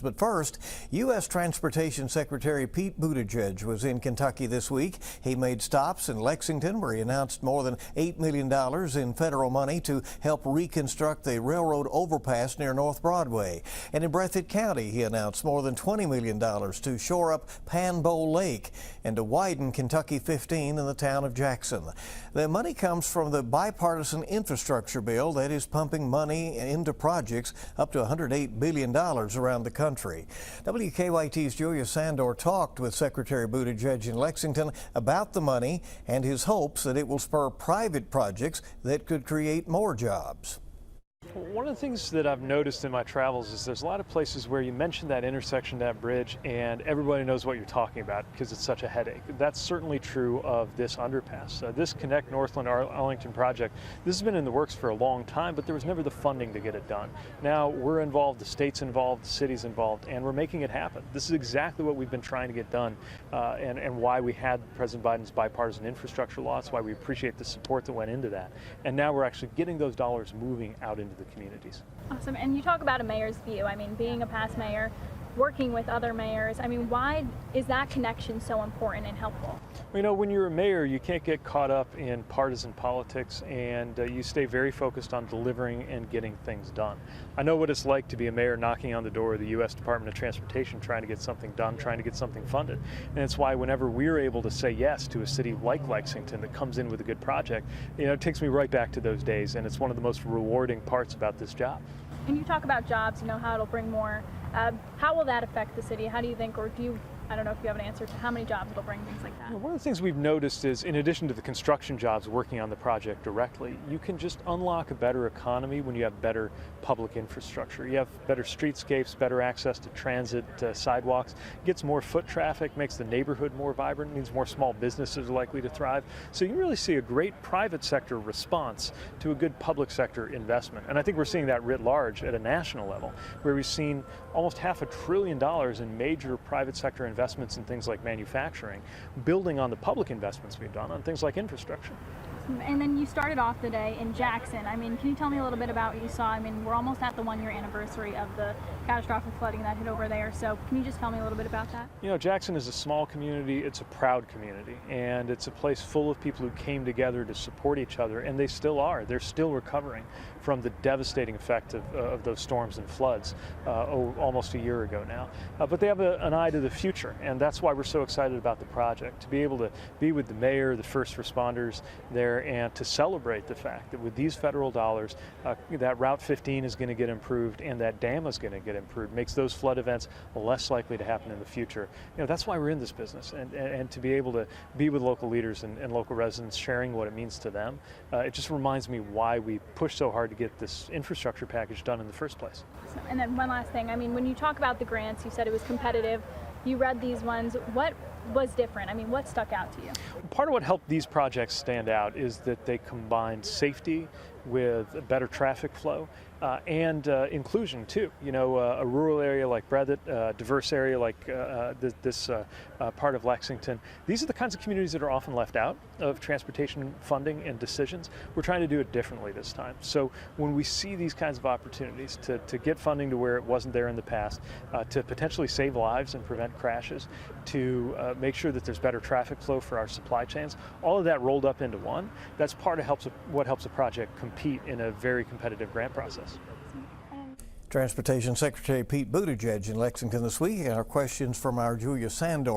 But first, U.S. Transportation Secretary Pete Buttigieg was in Kentucky this week. He made stops in Lexington, where he announced more than $8 million in federal money to help reconstruct the railroad overpass near North Broadway. And in Breathitt County, he announced more than $20 million to shore up Pan Bowl Lake and to widen Kentucky 15 in the town of Jackson. The money comes from the bipartisan infrastructure bill that is pumping money into projects up to $108 billion around the country. WKYT's Julia Sandor talked with Secretary Buttigieg in Lexington about the money and his hopes that it will spur private projects that could create more jobs. One of the things that I've noticed in my travels is there's a lot of places where you mention that intersection, that bridge, and everybody knows what you're talking about because it's such a headache. That's certainly true of this underpass. This Connect Northland Arlington project, this has been in the works for a long time, but there was never the funding to get it done. Now we're involved, the state's involved, the city's involved, and we're making it happen. This is exactly what we've been trying to get done and why we had President Biden's bipartisan infrastructure law. That's why we appreciate the support that went into that. And now we're actually getting those dollars moving out into the communities. Awesome. And you talk about a mayor's view. I mean, being a past mayor, working with other mayors, I mean, why is that connection so important and helpful? You know, when you're a mayor, you can't get caught up in partisan politics, and you stay very focused on delivering and getting things done. I know what it's like to be a mayor knocking on the door of the U.S. Department of Transportation trying to get something done, trying to get something funded. And it's why whenever we're able to say yes to a city like Lexington that comes in with a good project, you know, it takes me right back to those days, and it's one of the most rewarding parts about this job. And you talk about jobs, you know, how it'll bring more. How will that affect the city? How do you think, or do you, I don't know if you have an answer to how many jobs it'll bring, things like that? One of the things we've noticed is, in addition to the construction jobs working on the project directly, you can just unlock a better economy when you have better public infrastructure. You have better streetscapes, better access to transit, sidewalks, gets more foot traffic, makes the neighborhood more vibrant, means more small businesses are likely to thrive. So you really see a great private sector response to a good public sector investment. And I think we're seeing that writ large at a national level, where we've seen almost $500 billion in major private sector investments in things like manufacturing, building on the public investments we've done on things like infrastructure. And then you started off the day in Jackson. I mean, can you tell me a little bit about what you saw? I mean, we're almost at the one-year anniversary of the catastrophic flooding that hit over there. So can you just tell me a little bit about that? You know, Jackson is a small community. It's a proud community. And it's a place full of people who came together to support each other. And they still are. They're still recovering from the devastating effect of those storms and floods almost a year ago now. But they have an eye to the future. And that's why we're so excited about the project, to be able to be with the mayor, the first responders there, and to celebrate the fact that with these federal dollars, that Route 15 is going to get improved and that dam is going to get improved, makes those flood events less likely to happen in the future. You know, that's why we're in this business, and to be able to be with local leaders and local residents, sharing what it means to them, it just reminds me why we push so hard to get this infrastructure package done in the first place. And then one last thing, I mean, when you talk about the grants, you said it was competitive. You read these ones. What was different? I mean, what stuck out to you? Part of what helped these projects stand out is that they combined safety with better traffic flow and inclusion too. You know, a rural area like Breathitt, a diverse area like this part of Lexington. These are the kinds of communities that are often left out of transportation funding and decisions. We're trying to do it differently this time. So when we see these kinds of opportunities to get funding to where it wasn't there in the past, to potentially save lives and prevent crashes, to make sure that there's better traffic flow for our supply chains, all of that rolled up into one, that's part of what helps a project compete in a very competitive grant process. Transportation Secretary Pete Buttigieg in Lexington this week, and our questions from our Julia Sandor.